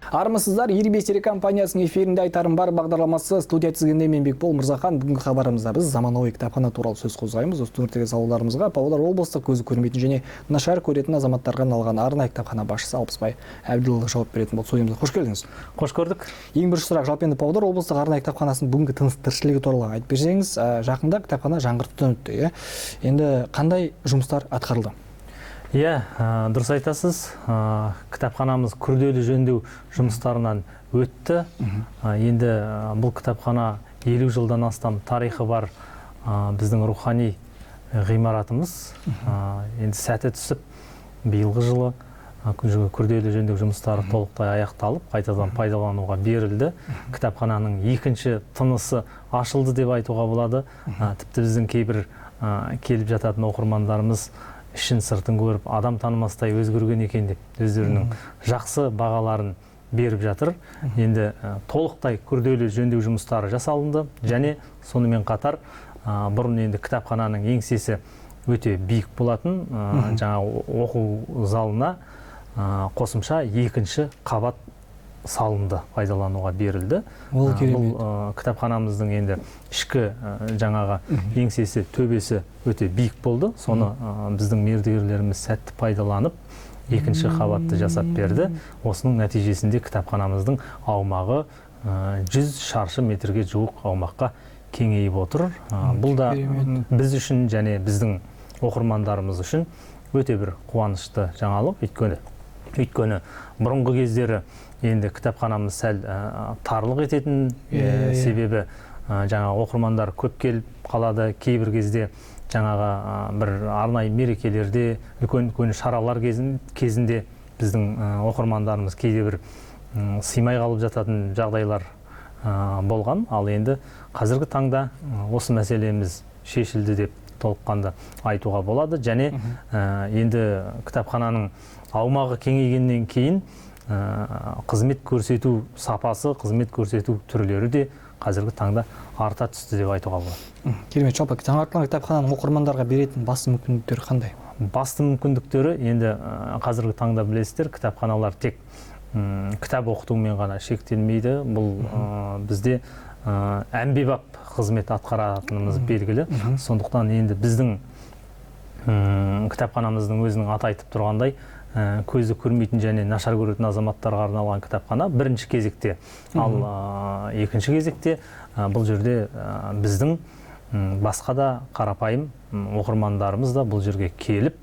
Армысыздар, 25 телекомпаниясының эфирінде айтарым бар бағдарламасы студия тізгінінде мен Бекбол Мырзахан. Бүгінгі хабарымызда біз заманауи кітапхана туралы сөз қозғаймыз. Осы төңіректегі сауалдарымызға Павлодар облыстық көзі көрмейтін және нашар көретін азаматтарға арналған арнайы кітапхана басшысы Алпысбай Әбділұлы жауап беретін болды. Студиямызға қош келдіңіз. Қош көрдік. Ең бірінші сұрақ, жалпы енді Павлодар облыстық арнайы кітапханасының бүгінгі тыныс-тіршілігі туралы айтып берсеңіз, жақында кітапхана жаңғыртудан өтті, енді қандай жұмыстар атқарылды? Дұрыс айтасыз. Кітапханамыз күрделі жөндеу жұмыстарынан өтті. Енді бұл кітапхана 50 жылдан астам тарихы бар біздің рухани ғимаратымыз. Енді сәті түсіп, биылғы жылы күрделі жөндеу жұмыстары толықтай аяқталып, қайтадан пайдалануға берілді. Кітапхананың екінші тынысы ашылды деп айтуға болады. Тіпті біздің кейбір келіп жататын оқырмандарымыз ішін сыртын көріп, адам танымастай өзгерген екен деп өздерінің жақсы бағаларын беріп жатыр. Енді толықтай күрделі жөндеу жұмыстары жасалынды және сонымен қатар бұрын енді кітапхананың еңсесі өте биік болатын, жаңа оқу залына қосымша екінші қабат салынды, пайдалануға берілді. Ол бұл кітапханамыздың енді ішкі жаңаға еңсесі, төбесі өте биік болды. Соны біздің мердігерлеріміз сәтті пайдаланып, екінші қабатты жасап берді. Осының нәтижесінде кітапханамыздың аумағы 100 шаршы метрге жуық аумаққа кеңейіп отыр. Бұл да біз үшін және біздің оқырмандарымыз үшін өте бір қуанышты жаңалық. Өйткені бұрынғы кездері енді кітапханамыз сәл тарлық ететін себебі жаңа оқырмандар көп келіп қалады. Кейбір кезде жаңаға бір арнайы мерекелерде, үлкен шаралар кезінде біздің оқырмандарымыз кейде бір сыймай қалып жататын жағдайлар болған. Ал енді қазіргі таңда осы мәселеміз шешілді деп толыққанды айтуға болады. Және енді кітапхананың аумағы кеңейгеннен кейін қызмет көрсету сапасы, қызмет көрсету түрлері де қазіргі таңда арта түсті деп айтуға болады. Керемет. Жалпы жаңартылған кітапхананың оқырмандарға беретін басты мүмкіндіктері қандай? Басты мүмкіндіктері енді қазіргі таңда білесіздер, кітапханалар тек кітап оқытумен ғана шектелмейді. Бұл бізде әмбебап қызмет атқаратынымыз белгілі. Сондықтан енді біздің кітапханамыздың өзінің аты айтып тұрғандай, көзі көрмейтін және нашар көретін азаматтарға арналған кітапхана бірінші кезекте. Ал екінші кезекте бұл жерде біздің басқа да қарапайым оқырмандарымыз да бұл жерге келіп,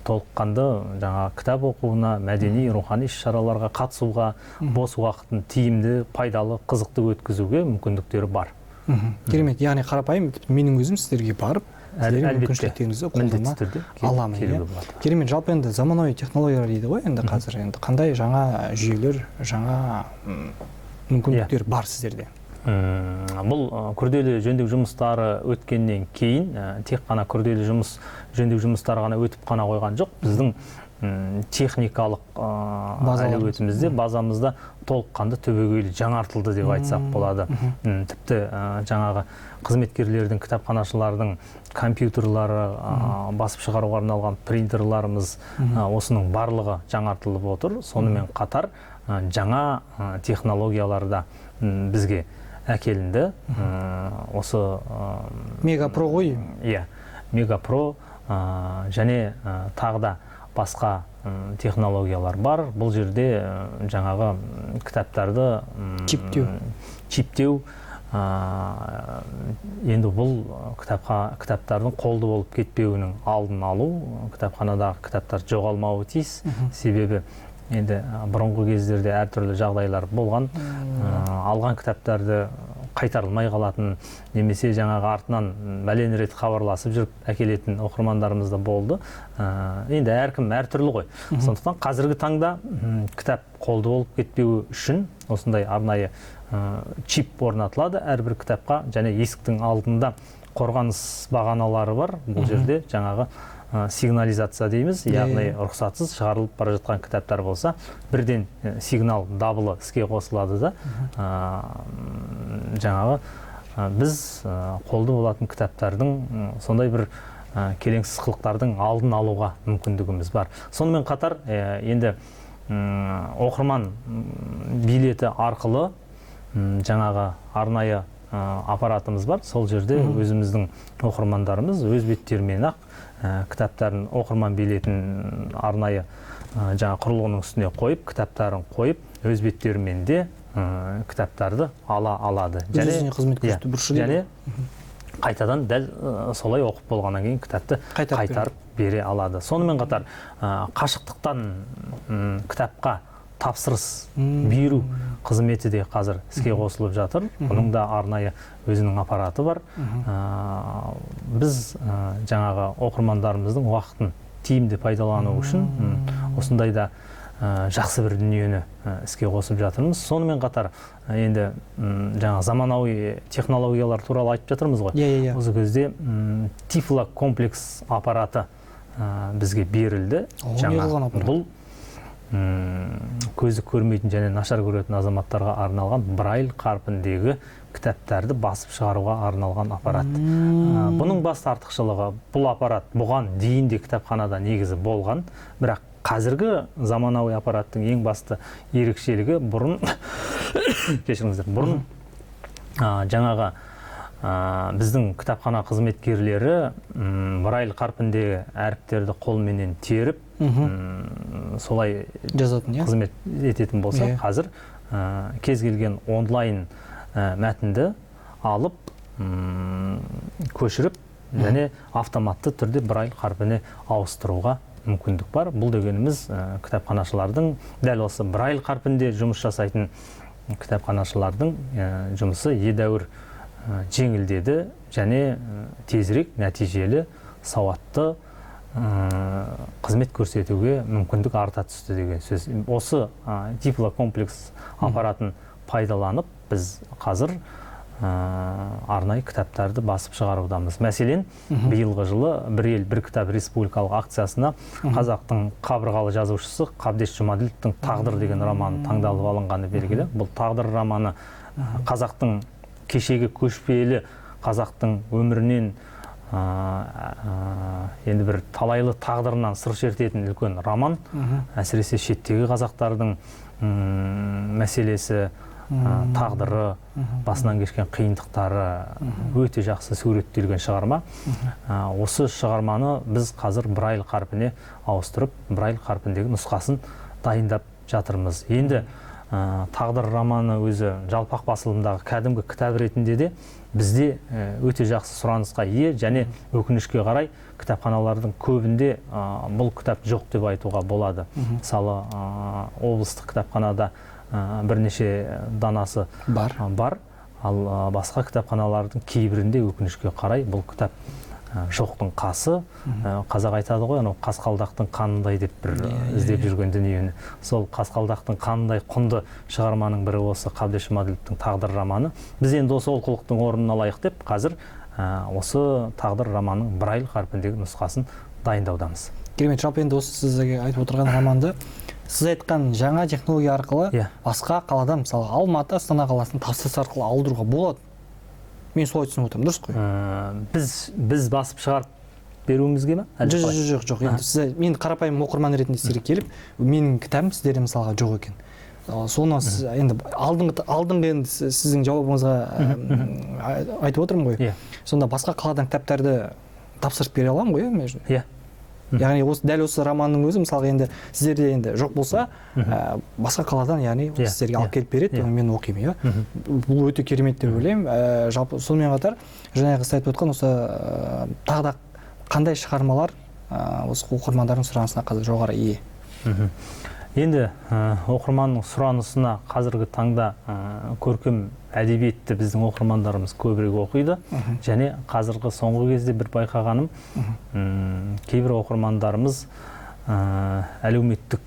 толыққанды жаңа кітап оқуына, мәдени, рухани іс-шараларға қатысуға, бос уақытын тиімді, пайдалы, қызықты өткізуге мүмкіндіктері бар. Керемет. Яғни қарапайым, менің өзім сіздерге барып, мүмкіншіліктеріңізді қолдана аламын. Керемет. Жалпы енді заманауи технологиялар дейді ғой, енді қазір енді қандай жаңа жүйелер, жаңа мүмкіндіктер бар сіздерде? Бұл күрделі жөндеу жұмыстары өткеннен кейін тек қана күрделі жөндеу жұмыстары ғана өтіп қана қойған жоқ. Біздің техникалық әлеуетімізде, базамызда толыққанды түбегейлі жаңартылды деп айтсақ болады. Тіпті жаңағы қызметкерлердің, кітапханашылардың компьютерлары, басып шығаруға арналған принтерларымыз, осының барлығы жаңартылып отыр. Сонымен қатар жаңа технологиялар да бізге әкелінді. Осы Мегапро ғой? Мегапро және тағы да басқа технологиялар бар. Бұл жерде жаңағы кітаптарды чиптеу, енді бұл кітаптардың қолды болып кетпеуінің алдын алу, кітапханадағы кітаптар жоғалмауы тиіс. Себебі енді бұрынғы кездерде әртүрлі жағдайлар болған, алған кітаптарды қайтарылмай қалатын, немесе жаңағы артынан бәлен рет хабарласып жүріп әкелетін оқырмандарымыз да болды. Енді әркім әртүрлі ғой. Сондықтан қазіргі таңда кітап қолды болып кетпеуі үшін осындай арнайы чип орнатылады әрбір кітапқа, және есіктің алдында қорғаныс бағаналары бар. Бұл жерде жаңағы сигнализация дейміз, яғни рұқсатсыз шығарылып бара жатқан кітаптар болса, бірден сигнал дабылы іске қосылады да, жаңағы біз қолды болатын кітаптардың сондай бір келеңсіз қылықтардың алдын алуға мүмкіндігіміз бар. Сонымен қатар енді оқырман билеті арқылы жаңағы арнайы аппаратымыз бар. Сол жерде өзіміздің оқырмандарымыз өз беттерімен ақ кітаптарын, оқырман билетін арнайы жаңа құрылғының үстіне қойып, кітаптарын қойып, өз беттерімен де кітаптарды ала алады. Және қайтадан дәл солай оқып болғаннан кейін кітапты қайтарып бере алады. Сонымен қатар қашықтықтан кітапқа тапсырыс беру қызметі де қазір іске қосылып жатыр. Бұның да арнайы өзінің аппараты бар. Біз жаңағы оқырмандарымыздың уақытын тиімді пайдалану үшін осындай да жақсы бір дүниені іске қосып жатырмыз. Сонымен қатар енді жаңа заманауи технологиялар туралы айтып жатырмыз ғой. Осы кезде Тифло комплекс аппараты бізге берілді. Бұл көзі көрмейтін және нашар көретін азаматтарға арналған Брайль қарпіндегі кітаптарды басып шығаруға арналған аппарат. Бұның басты артықшылығы, бұл аппарат бұған дейін де кітапханада негізі болған, бірақ қазіргі заманауи аппараттың ең басты ерекшелігі бұрын жаңағы біздің кітапхана қызметкерлері Брайль қарпіндегі әріптерді қолменен теріп солай қызмет ететін болса, қазір кез келген онлайн мәтінді алып көшіріп және автоматты түрде Брайль қарпіне ауыстыруға мүмкіндік бар. Бұл дегеніміз кітапханашылардың, дәл осы Брайль қарпінде жұмыс жасайтын кітапханашылардың жұмысы едәуір жеңілдеді және тезірек, нәтижелі, сауатты қызмет көрсетуге мүмкіндік арта түсті деген сөз. Осы Тифло комплекс аппаратын пайдаланып, біз қазір арнайы кітаптарды басып шығарудамыз. Мәселен, биылғы жылы «Бір ел, бір кітап» республикалық акциясына қазақтың қабырғалы жазушысы Қабдеш Жұмаділовтің «Тағдыр» деген романы таңдалып алынғаны белгілі. Бұл «Тағдыр» романы қазақтың кешегі көшпелі қазақтың өмірінен енді бір талайлы тағдырынан сыр шертетін үлкен роман. Әсіресе шеттегі қазақтардың мәселесі, тағдыры, басынан кешкен қиындықтары өте жақсы суреттелген шығарма. Осы шығарманы біз қазір Брайль қарпіне ауыстырып, Брайль қарпіндегі нұсқасын дайындап жатырмыз. Енді «Тағдыр» романы өзі жалпақ басылымдағы кәдімгі кітап ретінде де бізде өте жақсы сұранысқа ие, және өкінішке қарай кітапханалардың көбінде бұл кітап жоқ деп айтуға болады. Мысалы, облыстық кітапханада бірнеше данасы бар, ал басқа кітапханалардың кейбірінде өкінішке қарай бұл кітап жоқтың қасы. Қазақ айтады ғой, қасқалдақтың қанындай деп бір іздеп жүрген дүниені. Сол қасқалдақтың қанындай құнды шығарманың бірі осы Қабдеш Жұмаділовтің «Тағдыр» романы. Біз енді осы олқылықтың орнын алайық деп, қазір осы «Тағдыр» романның Брайль қарпіндегі нұсқасын дайындаудамыз. Керемет. Жалпы енді осы сізге айтып отырған романды сіз айтқан жаңа технология арқылы басқа қаладан, мысалы Алматы, Астана қаласының тапсырыс арқылы алдыруға болады. Мен солай түсініп отырмын, дұрыс қой? Біз басып шығарып беруімізге ме? Жоқ. Мен қарапайым оқырман ретінде сіздерге келіп, менің кітабым сіздерде мысалға жоқ екен. Соны енді алдыңғы енді сіздің жауабыңызға айтып отырмын ғой. Сонда басқа қаладан кітаптарды тапсырып бере аламын ғой, иә? Яғни дәл осы романның өзі мысалға енді сіздерде енді жоқ болса, басқа қаладан яғни сіздерге алып келіп береді, мен оқимын, иә. Бұл өте керемет деп ойлаймын. Жалпы сонымен қатар жаңағы сіз айтып отқан осы тағы да қандай шығармалар осы оқырмандардың сұранысына қазір жоғары ие? Енді оқырманның сұранысына қазіргі таңда көркем әдебиетті біздің оқырмандарымыз көбірек оқиды, және қазіргі соңғы кезде бір байқағаным, кейбір оқырмандарымыз әлеуметтік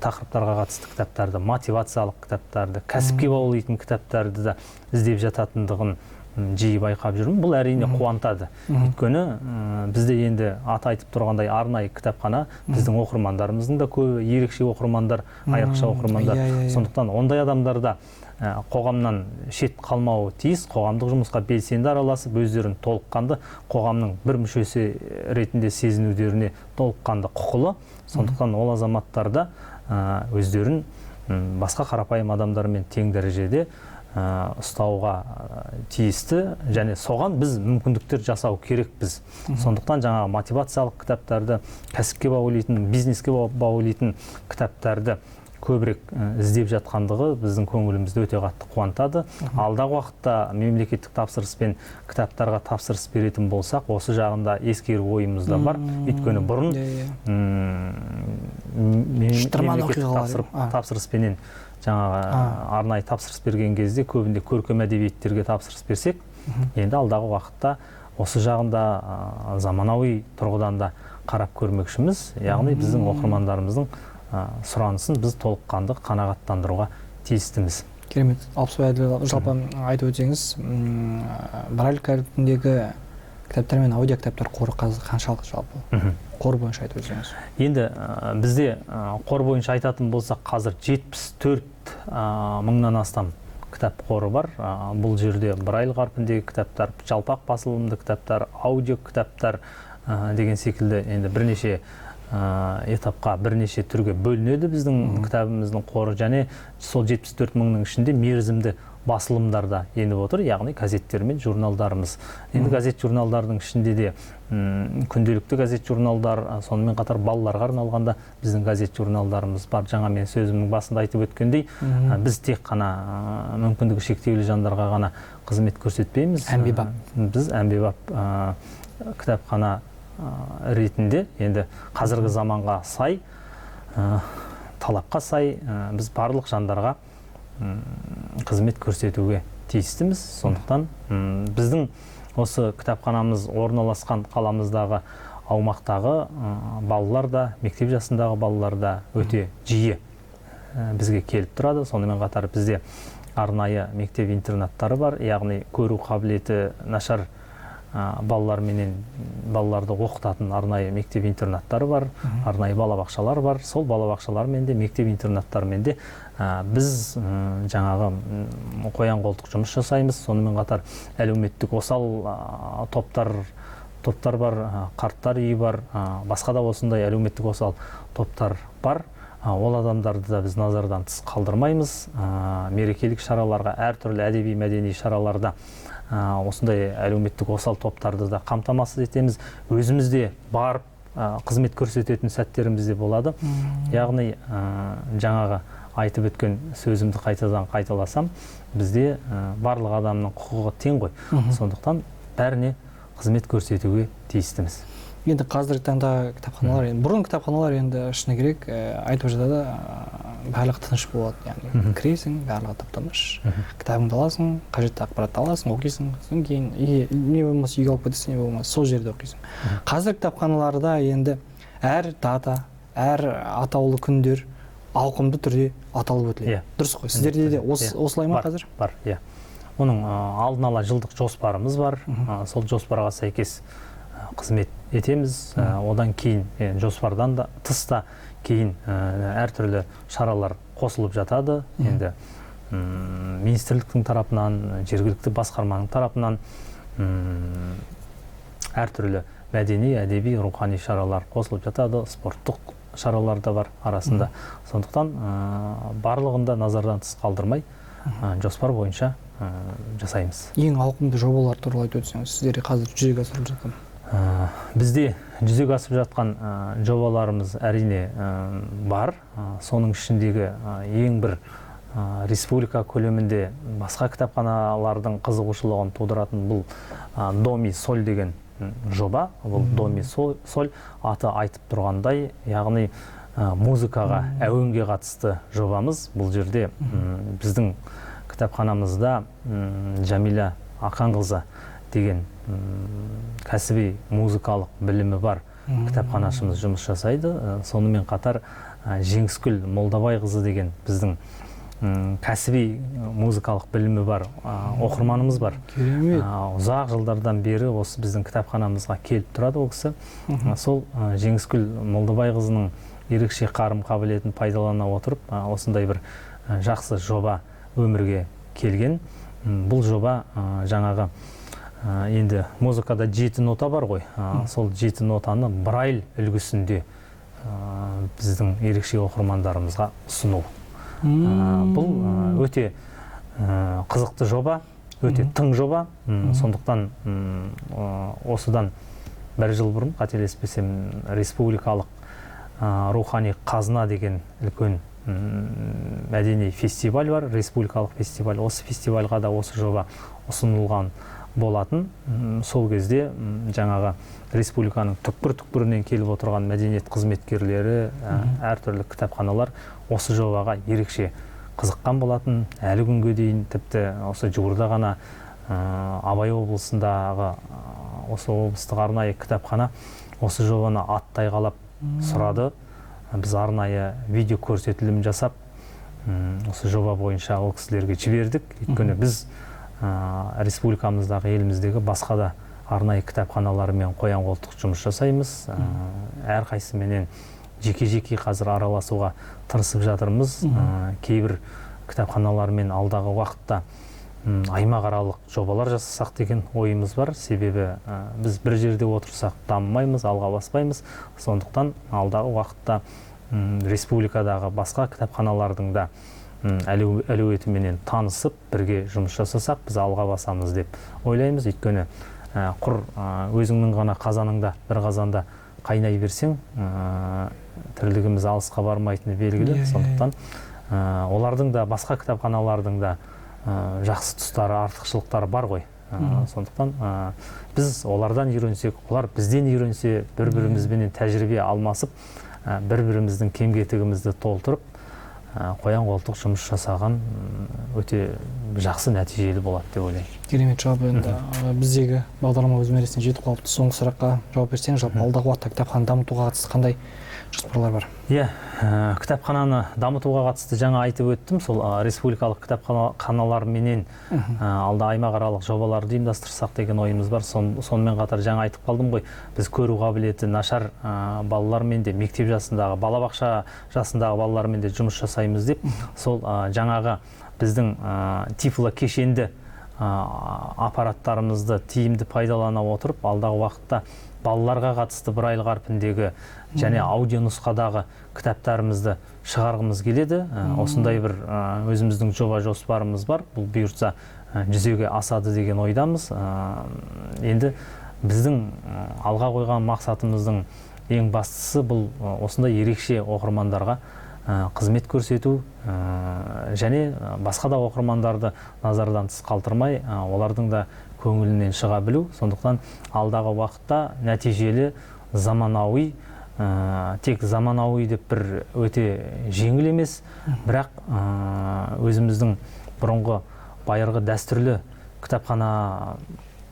тақырыптарға қатысты кітаптарды, мотивациялық кітаптарды, кәсіпке баулитын кітаптарды да іздеп жататындығын жиі байқап жүрмін. Бұл әрине қуантады. Өйткені бізде енді аты айтып тұрғандай арнайы кітапхана, біздің оқырмандарымыздың да көбі ерекше оқырмандар, айрықша оқырмандар. Сондықтан ондай адамдарда қоғамнан шет қалмауы тиіс, қоғамдық жұмысқа белсенді араласып, өздерін толыққанды қоғамның бір мүшесі ретінде сезінудеріне толыққанды құқылы. Сондықтан ол азаматтарда өздерін басқа қарапайым адамдармен тең дәрежеде ұстауға тиісті, және соған біз мүмкіндіктер жасау керекпіз. Сондықтан жаңағы мотивациялық кітаптарды, кәсіпке баулитын, бизнеске баулитын кітаптарды көбірек іздеп жатқандығы біздің көңілімізді өте қатты қуантады. Алдағы уақытта мемлекеттік тапсырыспен кітаптарға тапсырыс беретін болсақ, осы жағында ескеру ойымызда бар. Өйткені бұрын мемлекеттік тапсырыспенен жаңағы арнайы тапсырыс берген кезде көбінде көркем әдебиеттерге тапсырыс берсек, енді алдағы уақытта осы жағында заманауи тұрғыдан да қарап көрмекшіміз. Яғни біздің оқырмандарымыздың сұранысын біз толыққанды қанағаттандыруға тиістіміз. Керемет. Алпысбай Әділбек, жалпы айтып өтсеңіз, брайль қарпіндегі кітаптар мен аудио кітаптар қоры қаншалық жалпы? Қор бойынша айтып өтсеңіз. Енді бізде қор бойынша айтатын болсақ, қазір 74 мыңнан астам кітап қоры бар. Бұл жерде брайль қарпіндегі кітаптар, жалпақ басылымды кітаптар, аудио кітаптар деген секілді енді бірнеше этапқа, бірнеше түрге бөлінеді біздің кітабымыздың қоры. Және сол 74 мыңның ішінде мерзімді басылымдар да еніп отыр, яғни газеттер мен журналдарымыз. Енді газет журналдардың ішінде де күнделікті газет журналдар, сонымен қатар балаларға арналғанда біздің газет журналдарымыз бар. Жаңа мен сөзімнің басында айтып өткендей, біз тек қана мүмкіндігі шектеулі жандарға ғана қызмет көрсетпейміз. Әмбебап. Біз әмбебап кітапхана ретінде енді қазіргі заманға сай, талапқа сай біз барлық жандарға қызмет көрсетуге тиістіміз. Сондықтан біздің осы кітапханамыз орналасқан қаламыздағы аумақтағы балалар да, мектеп жасындағы балалар да өте жиі бізге келіп тұрады. Сонымен қатар бізде арнайы мектеп интернаттары бар, яғни көру қабілеті нашар балалар менен балаларды оқытатын арнайы мектеп интернаттары бар, арнайы балабақшалар бар. Сол балабақшалар мен де мектеп интернаттарымен де біз жаңағы қоян-қолтық жұмыс жасаймыз. Сонымен қатар әлеуметтік осал топтар бар, қарттар үйі бар, басқа да осындай әлеуметтік осал топтар бар. Ол адамдарды да біз назардан тыс қалдырмаймыз. Мерекелік шараларға, әртүрлі әдеби мәдени шараларда осындай әлеуметтік осал топтарды да қамтамасыз етеміз. Өзімізде барып қызмет көрсететін сәттеріміз де болады. Яғни жаңағы айтып өткен сөзімді қайтадан қайталасам, бізде барлық адамның құқығы тең ғой. Сондықтан бәріне қызмет көрсетуге тиістіміз. Енді қазіргі таңда кітапханалар, бұрын кітапханалар енді шыны керек айтып жатады, барлық тыныш болады. Яғни кіресің, барлығы тып-тыныш, кітабыңды аласың, қажетті ақпаратты аласың, оқисың, содан кейін не болмаса үйге алып кетесің, не болмаса сол жерде оқисың. Қазір кітапханаларда енді әр дата, әр атаулы күндер ауқымды түрде аталып өтіледі. Дұрыс қой. Сіздерде де осылай ма қазір? Бар, иә. Оның алдын ала жылдық жоспарымыз бар. Сол жоспарға сәйкес қызмет етеміз. Одан кейін жоспардан да тыста кейін әртүрлі шаралар қосылып жатады. Енді министрліктің тарапынан, жергілікті басқарманың тарапынан әртүрлі мәдени, әдеби, рухани шаралар қосылып жатады. Спорттық шаралар да бар арасында. Сондықтан барлығында назардан тыс қалдырмай жоспар бойынша жасаймыз. Ең ауқымды жобалар туралы айтып өтсеңіз, сіздерде қазір жүзеге асырылып жатқан? Бізде жүзеге асып жатқан жобаларымыз әрине бар. Соның ішіндегі ең бір республика көлемінде басқа кітапханалардың қызығушылығын тудыратын бұл Доми Соль деген жоба. Бұл Доми Соль аты айтып тұрғандай, яғни музыкаға, әуенге қатысты жобамыз. Бұл жерде біздің кітапханамызда Жамиля Ақанқызы деген кәсіби музыкалық білімі бар кітапханашымыз жұмыс жасайды. Сонымен қатар Жеңіскүл Молдабайқызы деген біздің кәсіби музыкалық білімі бар оқырманымыз бар. Ұзақ жылдардан бері осы біздің кітапханамызға келіп тұрады ол кісі. Сол Жеңіскүл Молдабайқызының ерекше қарым қабілетін пайдалана отырып, осындай бір жақсы жоба өмірге келген. Бұл жоба жаңағы енді музыкада 7 нота бар ғой. Сол 7 нотаны брайль үлгісінде біздің ерекше оқырмандарымызға ұсыну. Бұл өте қызықты жоба, өте тың жоба. Сондықтан осыдан бір жыл бұрын, қателеспесем, республикалық рухани қазына деген үлкен мәдени фестиваль бар, республикалық фестиваль. Осы фестивальға да осы жоба ұсынылған болатын. Сол кезде жаңағы республиканың түкпір-түкпірінен келіп отырған мәдениет қызметкерлері, әртүрлі кітапханалар осы жобаға ерекше қызыққан болатын. Әлі күнге дейін тіпті осы жуырда ғана Абай облысындағы осы облыстық арнайы кітапхана осы жобаны аттай қалап сұрады. Біз арнайы видео көрсетілім жасап, осы жоба бойынша ол кісілерге жібердік. Өйткені біз республикамыздағы, еліміздегі басқа да арнайы кітапханалармен қоян-қолтық жұмыс жасаймыз. Әрқайсыменен жеке-жеке қазір араласуға тырысып жатырмыз. Кейбір кітапханалармен алдағы уақытта аймақаралық жобалар жасасақ деген ойымыз бар. Себебі біз бір жерде отырсақ дамымаймыз, алға баспаймыз. Сондықтан алдағы уақытта республикадағы басқа кітапханалардың да әлеуетіменен танысып, бірге жұмыс жасасақ, біз алға басамыз деп ойлаймыз. Өйткені құр өзіңнің ғана қазаныңда, бір қазанда қайнай берсең, тірлігіміз алысқа бармайтыны белгілі. Сондықтан олардың да, басқа кітапханалардың да жақсы тұстары, артықшылықтары бар ғой. Сондықтан біз олардан үйренсек, олар бізден үйренсе, бір-бірімізбен тәжірибе алмасып, бір-біріміздің кем-кетігімізді толтырып, қоян-қолтық жұмыс жасаған өте жақсы нәтижелі болады деп ойлаймын. Керемет жауап. Енді біздегі бағдарлама өз мәресіне жетіп қалыпты. Соңғы сұраққа жауап берсең, жалпы алдағы уақытта кітапхананы дамытуға қатысты қандай жоспарлар бар? Кітапхананы дамытуға қатысты жаңа айтып өттім. Сол республикалық кітапханалар менен алда аймақаралық жобаларды ұйымдастырсақ деген ойымыз бар. Сонымен қатар жаңа айтып қалдым ғой, біз көру қабілеті нашар балалармен де, мектеп жасындағы, балабақша жасындағы балалармен де жұмыс жасаймыз деп, сол жаңағы біздің тифло кешенді аппараттарымызды тиімді пайдалана отырып, алдағы уақытта балаларға қатысты брайль қарпіндегі және аудио нұсқадағы кітаптарымызды шығарғымыз келеді. Осындай бір өзіміздің жоба жоспарымыз бар. Бұл бұйыртса жүзеге асады деген ойдамыз. Енді біздің алға қойған мақсатымыздың ең бастысы бұл осындай ерекше оқырмандарға қызмет көрсету және басқа да оқырмандарды назардан тыс қалдырмай, олардың да көңілінен шыға білу. Сондықтан алдағы уақытта нәтижелі, заманауи, тек заманауи деп бір өте жеңіл емес, бірақ өзіміздің бұрынғы байырғы дәстүрлі кітапхана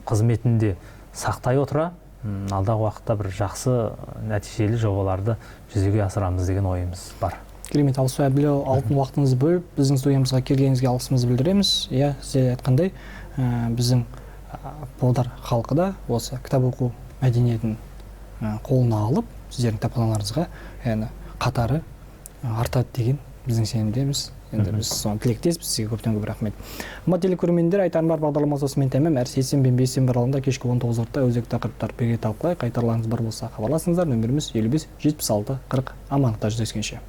қызметінде сақтай отыра, алдағы уақытта бір жақсы нәтижелі жобаларды жүзеге асырамыз деген ойымыз бар. Керемет, Алсу Әбілеу, алтын уақытыңызды бөліп, біздің студиямызға келгеніңізге алғысымызды білдіреміз. Сіз айтқандай, біздің павлодар халқы да осы кітап оқу мәдениетін қолына алып, сіздердің кітапханаларыңызға қатары артады деген біздің сенімдеміз. Енді біз соны тілектеспіз. Сізге көптен көп рахмет. Телекөрермендер, айтарым бар бағдарламасы осымен тәмам. Әр сейсенбі мен бейсенбі аралығында кешкі 19:30-да өзекті тақырыптар бірге талқылайық. Қайтаруларыңыз бар болса хабарласыңыздар. Нөміріміз 55 76 40. Амандықта жүздескенше.